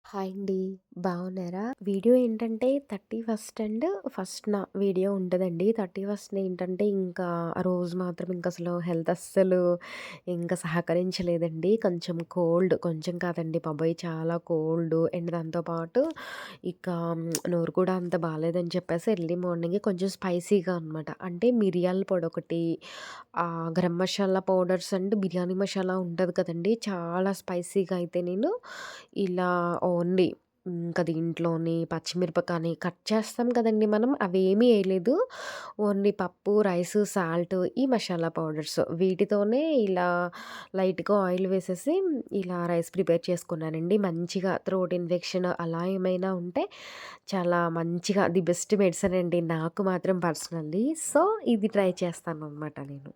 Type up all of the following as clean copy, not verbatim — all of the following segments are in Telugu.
హాయ్ అండి. బాగున్నారా? వీడియో ఏంటంటే 31st అండ్ ఫస్ట్‌న వీడియో ఉంటదండి. 31st ఏంటంటే ఇంకా ఆ రోజు మాత్రం ఇంకసలు హెల్త్ అస్సలు ఇంక సహకరించలేదండి. కొంచెం కోల్డ్ కొంచెం కాదండి బాబోయ్! చాలా కోల్డు అండ్ దాంతో పాటు ఇక నోరు కూడా అంత బాలేదని చెప్పేసి ఎర్లీ మార్నింగే కొంచెం స్పైసీగా అనమాట. అంటే మిరియాల పొడొకటి, గరం మసాలా పౌడర్స్ అండ్ బిర్యానీ మసాలా ఉంటది కదండీ! చాలా స్పైసీగా అయితే నేను ఇలా ఓన్లీ ఇంక దీంట్లోని పచ్చిమిరపకాయని కట్ చేస్తాం కదండీ మనం, అవేమీ ఎయలేదు. ఓన్లీ పప్పు, రైసు, సాల్టు, ఈ మసాలా పౌడర్స్ వీటితోనే ఇలా లైట్‌గా ఆయిల్ వేసేసి ఇలా రైస్ ప్రిపేర్ చేసుకున్నానండి. మంచిగా థ్రోట్ ఇన్ఫెక్షన్ అలా ఏమైనా ఉంటే చాలా మంచిగా ది బెస్ట్ మెడిసిన్ అండి నాకు మాత్రం పర్సనల్లీ. సో, ఇది ట్రై చేస్తాననమాట నేను.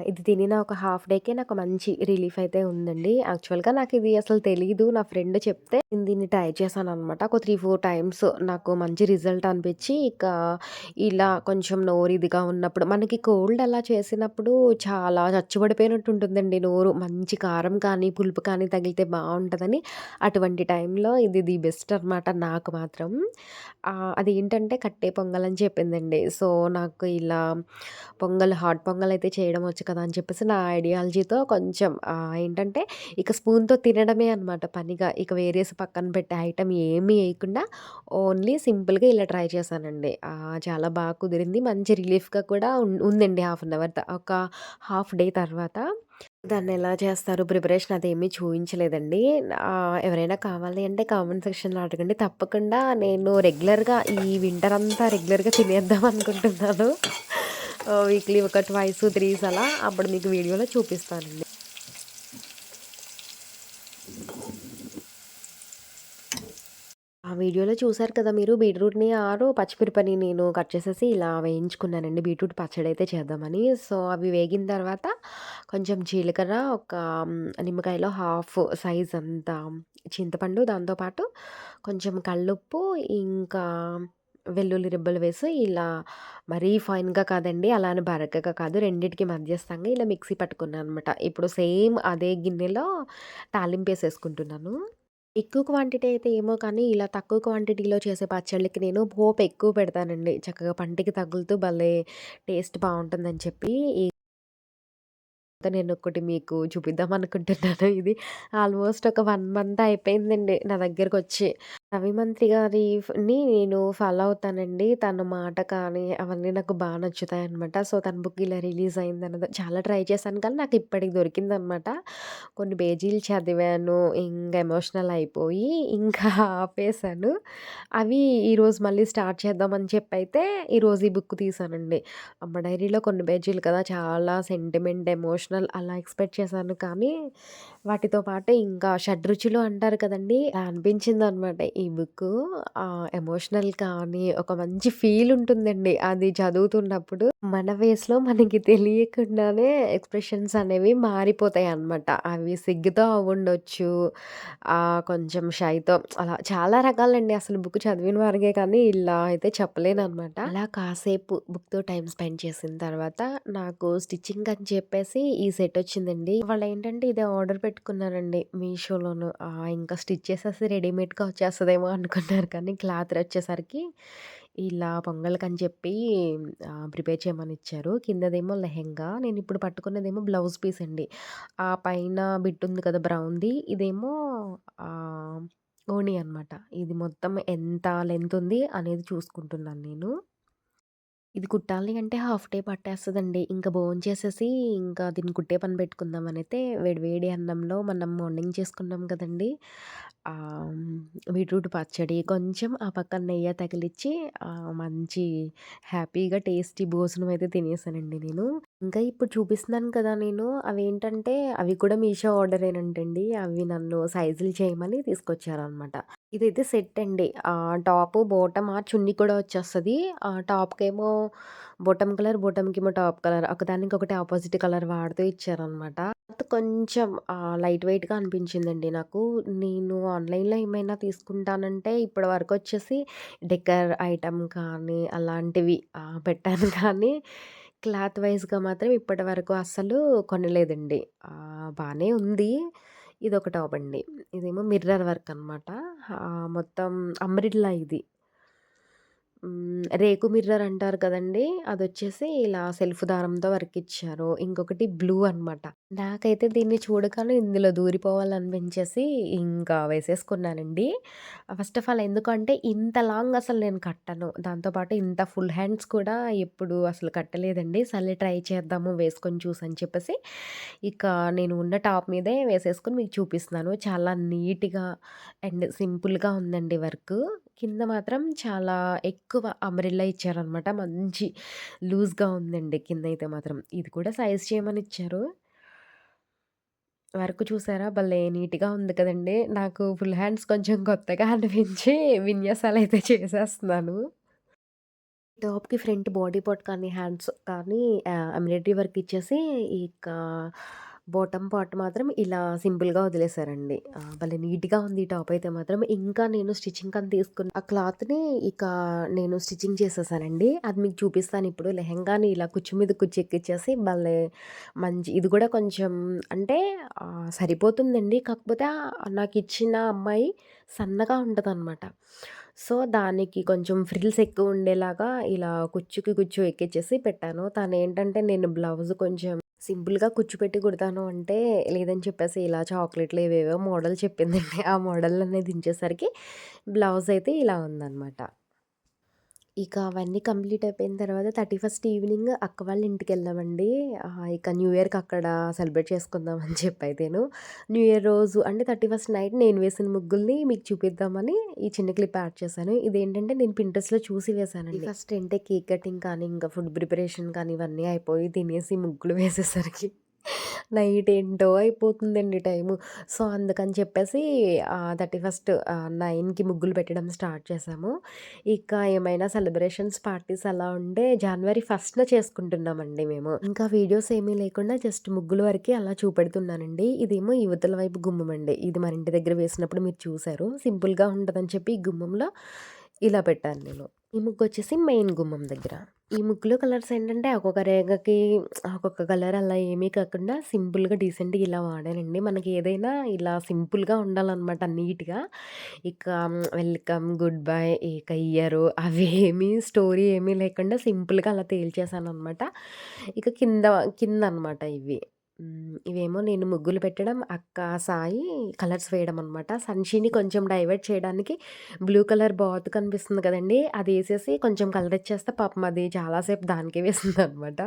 ఇది తినిన ఒక హాఫ్ డేకే నాకు మంచి రిలీఫ్ అయితే ఉందండి. యాక్చువల్‌గా నాకిది అసలు తెలీదు. నా ఫ్రెండ్ చెప్తే నేను దీన్ని ట్రై చేశాననమాట. ఒక 3, 4 టైమ్స్ నాకు మంచి రిజల్ట్ అనిపిచ్చి, ఇక ఇలా కొంచెం నోరు ఇదిగా ఉన్నప్పుడు మనకి కోల్డ్ అలా చేసినప్పుడు చాలా చచ్చుబడిపోయినట్టు ఉంటుందండి నోరు. మంచి కారం కానీ, పులుపు కానీ తగిలితే బావుంటదని అటువంటి టైంలో ఇది ది బెస్ట్ అనమాట నాకు మాత్రం. అదేంటంటే కట్టే పొంగలని చెప్పిందండి. సో, నాకు ఇలా హాట్ పొంగలయితే చేయడం వచ్చు కదా అని చెప్పేసి నా ఐడియాలజీతో కొంచెం ఏంటంటే ఇక స్పూన్‌తో తినడమే అనమాట పనిగా. ఇక వేరేసి పక్కన పెట్టే ఐటెమ్ ఏమీ ఎయకుండా ఓన్లీ సింపుల్‌గా ఇలా ట్రై చేశానండి. చాలా కుదిరింది. మంచి రిలీఫ్‌గా కూడా ఉందండి హాఫ్ అన్ అవర్ ఒక హాఫ్ డే తర్వాత. దాన్నెలా చేస్తారు ప్రిపరేషన్ అదేమీ చూయించలేదండి. ఎవరైనా కావాలి అంటే కామెంట్ సెక్షన్‌లో అడగండి. తప్పకుండా నేను రెగ్యులర్‌గా ఈ వింటర్ అంతా రెగ్యులర్‌గా తినేద్దాం అనుకుంటున్నాను. వీక్లీ ఒక ట్వైస్, త్రీస్ అలా అప్పుడు మీకు వీడియోలో చూపిస్తానండి. ఆ వీడియోలో చూసారు కదా మీరు, బీట్రూట్‌ని పచ్చిమిరపని నేను కట్ చేసేసి ఇలా వేయించుకున్నానండి. బీట్రూట్ పచ్చడైతే చేద్దామని. సో, అవి వేగిన తర్వాత కొంచెం జీలకర్ర, ఒక నిమ్మకాయలో హాఫ్ సైజ్ అంత చింతపండు, దాంతో పాటు కొంచెం కల్లుప్పు, ఇంకా వెల్లుల్లి రెబ్బలు వేసి ఇలా మరీ ఫైన్‌గా కాదండి, అలా అని బరకగా కాదు, రెండిటికి మధ్యస్థంగా ఇలా మిక్సీ పట్టుకున్నాననమాట. ఇప్పుడు సేమ్ అదే గిన్నెలో తాలింపేసేసుకుంటున్నాను. ఎక్కువ క్వాంటిటీ అయితే ఏమో కానీ, ఇలా తక్కువ క్వాంటిటీలో చేసే పచ్చళ్ళకి నేను పోపు ఎక్కువ పెడతానండి. చక్కగా పంటికి తగులుతూ భలే టేస్ట్ బావుంటుందని చెప్పి. నేనొకటి మీకు చూపిద్దాం అనుకుంటున్నాను. ఇది ఆల్మోస్ట్ ఒక 1 మంత్ అయిపోయిందండి నా దగ్గరకొచ్చి. రవిమంత్రి గారిని నేను ఫాలో అవుతానండి. తన మాట కానీ అవన్నీ నాకు నచ్చుతాయనమాట. సో, తన బుక్ ఇలా రిలీజ్ అయిందన్నది చాలా ట్రై చేశాను కానీ నాకు ఇప్పటికి దొరికిందనమాట. కొన్ని పేజీలు చదివాను. ఇంక ఎమోషనల్ అయిపోయి ఇంకా ఆపేసాను. అవి ఈరోజు మళ్ళీ స్టార్ట్ చేద్దామని చెప్పైతే ఈరోజు ఈ బుక్ తీశానండి. అమ్మ డైరీలో కొన్ని పేజీలు కదా! చాలా సెంటిమెంట్, ఎమోషనల్ అలా ఎక్స్‌పెక్ట్ చేశాను. కానీ వాటితో పాటు ఇంకా షడ్రుచులు అంటారు కదండీ! అలా అనిపించిందనమాట ఈ బుక్కు. ఎమోషనల్ కానీ ఒక మంచి ఫీల్ ఉంటుందండి అది చదువుతున్నప్పుడు. మన ఫేస్‌లో మనకి తెలియకుండానే ఎక్స్‌ప్రెషన్స్ అనేవి మారిపోతాయన్నమాట. అవి సిగ్గుతో అవ్వుండొచ్చు, కొంచెం షైతో, అలా చాలా రకాలండి. అసలు బుక్ చదివిన వారికే కానీ ఇలా అయితే చెప్పలేననమాట. అలా కాసేపు బుక్‌తో టైమ్ స్పెండ్ చేసిన తర్వాత నాకు స్టిచ్చింగ్ అని చెప్పేసి ఈ సెట్ వచ్చిందండి. వాళ్ళేంటంటే ఇది ఆర్డర్ పెట్టుకున్నారండి మీషోలోను. ఇంకా స్టిచ్ చేసేసి రెడీమేడ్‌గా వచ్చేస్తదేమో అనుకున్నారు కానీ క్లాత్ వచ్చేసరికి ఇలా పొంగల్‌కని చెప్పి ప్రిపేర్ చేయమని ఇచ్చారు. కిందదేమో లెహెంగా. నేనిప్పుడు పట్టుకున్నదేమో బ్లౌజ్ పీస్ అండి. ఆ పైన బిట్ ఉంది కదా బ్రౌన్‌ది, ఇదేమో ఆహ్, ఓణి అనమాట. ఇది మొత్తం ఎంత లెంత్ ఉంది అనేది చూసుకుంటున్నాను నేను. ఇది కుట్టాలి అంటే హాఫ్ డే పట్టేస్తదండి. ఇంక భోంచేసేసి ఇంకా దీన్ని కుట్టే పని పెట్టుకుందామనైతే వేడి వేడి అన్నంలో మనం మార్నింగ్ చేసుకున్నాం కదండీ! ఆహ్, బీట్రూట్ పచ్చడి, కొంచెం ఆ పక్కన నెయ్యి తగిలిచ్చి మంచి హ్యాపీగా టేస్టీ భోజనం అయితే తినేసానండి నేను. ఇంకా ఇప్పుడు చూపిస్తున్నాను కదా నేను, అవేంటంటే అవి కూడా మీషో ఆర్డరేనంటండి. అవి నన్ను సైజులు చేయమని తీసుకొచ్చారనమాట. ఇదైతే సెట్ అండి. టాపు, బాటమ్, చున్నీ కూడా వచ్చేస్తది. టాప్‌కేమో బాటమ్ కలర్, బాటమ్‌కేమో టాప్ కలర్, ఒకదానికొకటి అపోజిట్ కలర్ వాడుతూ ఇచ్చారనమాట. కొంచెం లైట్ వెయిట్‌గా అనిపించిందండి నాకు. నేను ఆన్‌లైన్‌లో ఏమైనా తీసుకుంటానంటే ఇప్పటి వరకొచ్చేసి డెకర్ ఐటెమ్ కానీ అలాంటివి పెట్టాను కానీ క్లాత్ వైస్‌గా మాత్రం ఇప్పటి వరకు అస్సలు కొనలేదండి. బానే ఉంది. ఇదొక టాప్ అండి. ఇదేమో మిర్రర్ వర్క్ అనమాట. మొత్తం అంబ్రెల్లా ఇది. రేకు మిర్రర్ అంటారు కదండీ! అదొచ్చేసి ఇలా సెల్ఫ్ దారంతో వర్క్ ఇచ్చారు. ఇంకొకటి బ్లూ అనమాట. నాకైతే దీన్ని చూడగానే ఇందులో దూరిపోవాలనిపించేసి ఇంకా వేసేసుకున్నానండి. ఫస్ట్ ఆఫ్ ఆల్ ఎందుకంటే ఇంత లాంగ్ అసలు నేను కట్టను. దాంతో పాటు ఇంత ఫుల్ హ్యాండ్స్ కూడా ఎప్పుడు అసలు కట్టలేదండి. సర్లే ట్రై చేద్దాము వేసుకొని చూసని చెప్పేసి, ఇక నేను ఉన్న టాప్ మీదే వేసేసుకొని మీకు చూపిస్తున్నాను. చాలా నీట్‌గా అండ్ సింపుల్‌గా ఉందండి వర్కు. కింద మాత్రం చాలా ఎక్కువ అంబ్రెల్లా ఇచ్చారనమాట. మంచి లూజ్‌గా ఉందండి కిందైతే మాత్రం. ఇది కూడా సైజ్ చేయమని ఇచ్చారు. వర్క్ చూసారా భలే నీట్‌గా ఉంది కదండీ! నాకు ఫుల్ హ్యాండ్స్ కొంచెం కొత్తగా అనిపించి విన్యాసాలైతే చేసేస్తున్నాను. టాప్‌కి ఫ్రంట్ బాడీ పార్ట్ కానీ, హ్యాండ్స్ కానీ ఎంబ్రాయిడరీ వర్క్ ఇచ్చేసి, ఇక బాటమ్ పార్ట్ మాత్రం ఇలా సింపుల్‌గా వదిలేసారండి. భలే నీట్‌గా ఉంది ఈ టాప్ అయితే మాత్రం. ఇంకా నేను స్టిచ్చింగ్‌కని తీసుకున్న ఆ క్లాత్‌ని ఇక నేను స్టిచ్చింగ్ చేసేసానండి. అది మీకు చూపిస్తాను ఇప్పుడు. లెహెంగాని ఇలా కుచ్చు మీద కుచ్చు ఎక్కిచ్చేసి భలే మంచి ఇది కూడా కొంచెం అంటే సరిపోతుందండి. కాకపోతే నాకిచ్చిన అమ్మాయి సన్నగా ఉంటదనమాట. సో, దానికి కొంచెం ఫ్రిల్స్ ఎక్కువ ఉండేలాగా ఇలా కుచ్చుకి కుచ్చు ఎక్కిచ్చేసి పెట్టాను. తనేంటంటే నేను బ్లౌజ్ కొంచెం సింపుల్‌గా కుచ్చు పెట్టి కుడతాను అంటే, లేదని చెప్పేసి ఇలా చాక్లెట్‌లు ఏవేవో మోడల్ చెప్పిందండి. ఆ మోడల్‌లోనే దించేసరికి బ్లౌజ్ అయితే ఇలా ఉందనమాట. ఇక అవన్నీ కంప్లీట్ అయిపోయిన తర్వాత 31st ఈవినింగ్ అక్క వాళ్ళ ఇంటికెళ్ళామండి. ఇక న్యూ ఇయర్‌కి అక్కడ సెలబ్రేట్ చేసుకుందాం అని చెప్పైతేను. న్యూ ఇయర్ రోజు అంటే 31st నైట్ నేను వేసిన ముగ్గుల్ని మీకు చూపిద్దామని ఈ చిన్న క్లిప్ యాడ్ చేశాను. ఇదేంటంటే నేను పింట్రెస్ట్‌లో చూసి వేశానండి. ఫస్ట్ ఏంటే కేక్ కటింగ్ కానీ, ఇంకా ఫుడ్ ప్రిపరేషన్ కానీ ఇవన్నీ అయిపోయి తినేసి ముగ్గులు వేసేసరికి నైట్ ఏంటో అయిపోతుందండి టైము. సో, అందుకని చెప్పేసి 31st 9కి ముగ్గులు పెట్టడం స్టార్ట్ చేశాము. ఇక ఏమైనా సెలబ్రేషన్స్, పార్టీస్ అలా ఉంటే జనవరి 1న చేసుకుంటున్నామండి మేము. ఇంకా వీడియోస్ ఏమీ లేకుండా జస్ట్ ముగ్గుల వరకే అలా చూపెడుతున్నానండి. ఇదేమో ఇవతల వైపు గుమ్మమండి. ఇది మన ఇంటి దగ్గర వేసినప్పుడు మీరు చూసారు. సింపుల్‌గా ఉంటదని చెప్పి ఈ గుమ్మంలో ఇలా పెట్టాను నేను. ఈ ముగ్గొచ్చేసి మెయిన్ గుమ్మం దగ్గర. ఈ ముగ్గులో కలర్స్ ఏంటంటే ఒక్కొక్క రేగకి ఒక్కొక్క కలర్ అలా ఏమీ కాకుండా సింపుల్‌గా డీసెంట్‌గా ఇలా వాడానండి. మనకి ఏదైనా ఇలా సింపుల్‌గా ఉండాలనమాట నీట్‌గా. ఇక వెల్కమ్, గుడ్ బై, ఇక ఇయరు అవేమీ స్టోరీ ఏమీ లేకుండా సింపుల్‌గా అలా తేల్చేసాననమాట. ఇక కిందనమాట ఇవి. ఇవేమో నేను ముగ్గులు పెట్టడం, అక్క, సాయి కలర్స్ వేయడం అనమాట. సంషిని కొంచెం డైవర్ట్ చేయడానికి బ్లూ కలర్ బాతు కనిపిస్తుంది కదండీ! అదేసేసి కొంచెం కలరిచ్చేస్తే పాపం అది చాలా సేపు దానికే వేసిందనమాట.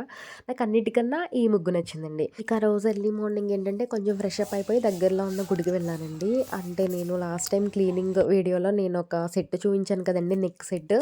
నాకన్నిటికన్నా ఈ ముగ్గు నచ్చిందండి. ఇక ఆ రోజు ఎర్లీ మార్నింగ్ ఏంటంటే కొంచెం ఫ్రెష్ అప్ అయిపోయి దగ్గరలో ఉన్న గుడికి వెళ్ళానండి. అంటే నేను లాస్ట్ టైం క్లీనింగ్ వీడియోలో నేనొక సెట్ చూయించాను కదండీ! Neck set.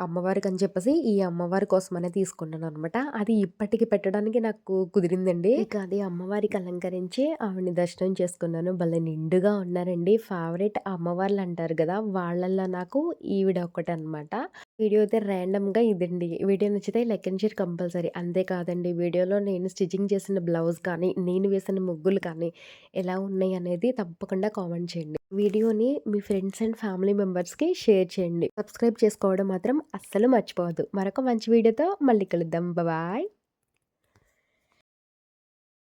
అమ్మవారికని చెప్పేసి ఈ అమ్మవారి కోసమనే తీసుకున్నాననమాట. అది ఇప్పటికి పెట్టడానికి నాకు కుదిరిందండి. ఇక అది అమ్మవారికి అలంకరించి ఆవిడని దర్శనం చేసుకున్నాను. భలే నిండుగా ఉన్నారండి. ఫేవరెట్ అమ్మవార్లంటారు గదా! వాళ్ళల్లో నాకు ఈవిడ ఒక్కటనమాట. వీడియో అయితే ర్యాండమ్‌గా ఇదండి. వీడియో నచ్చితే లైక్ అండ్ షేర్ కంపల్సరీ. అంతే కాదండి వీడియోలో నేను స్టిచ్చింగ్ చేసిన బ్లౌజ్ కానీ, నేను వేసిన ముగ్గులు కానీ ఎలా ఉన్నాయి అనేది తప్పకుండా కామెంట్ చేయండి. వీడియోని మీ ఫ్రెండ్స్ అండ్ ఫ్యామిలీ మెంబర్స్‌కి షేర్ చేయండి. సబ్స్క్రైబ్ చేసుకోవడం మాత్రం అస్సలు మర్చిపోవద్దు. మరొక మంచి వీడియోతో మళ్ళీ కలుద్దాం. బాయ్.